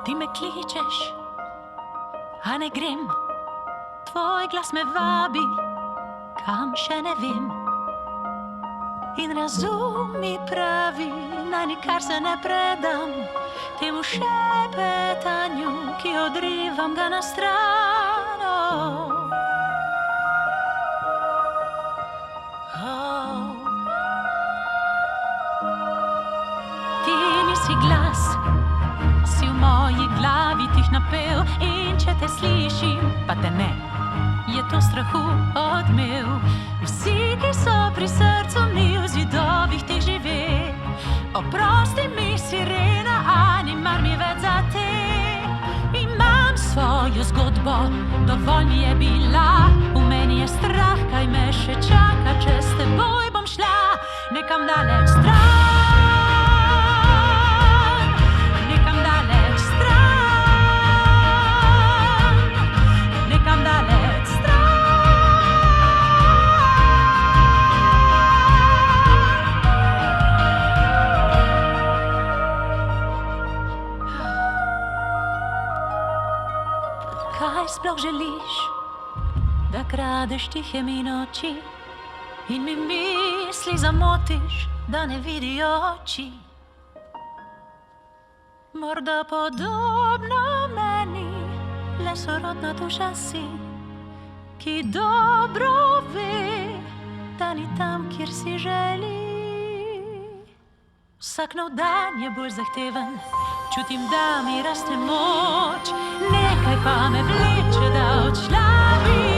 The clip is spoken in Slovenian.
Ti me kličeš, a ne grem. Tvoj glas me vabi, kam še ne vem. In razum mi pravi, naj nikar se ne predam temu šepetanju, ki odrivam ga na stran. Ti nisi glas, si v moji glavi tih napel, in če te slišim, pa te ne, je to strahu odmev. Vsi, ki so pri srcu mi v zidovih teh žive, oprosti mi sirena, a ni mar mi več za te. Imam svojo zgodbo, dovolj mi je bila, v meni je strah, kaj me še čaka, če s teboj bom šla nekam daleč stran. Kaj sploh želiš, da kradeš tihe mi noči in mi misli zamotiš, da ne vidijo oči? Morda podobno meni, le sorodna duša si, ki dobro ve, da ni tam, kjer si želi. Vsak nov dan je bolj zahteven, čutim, da mi raste moč, nekaj pa me vleče, da odšla bi.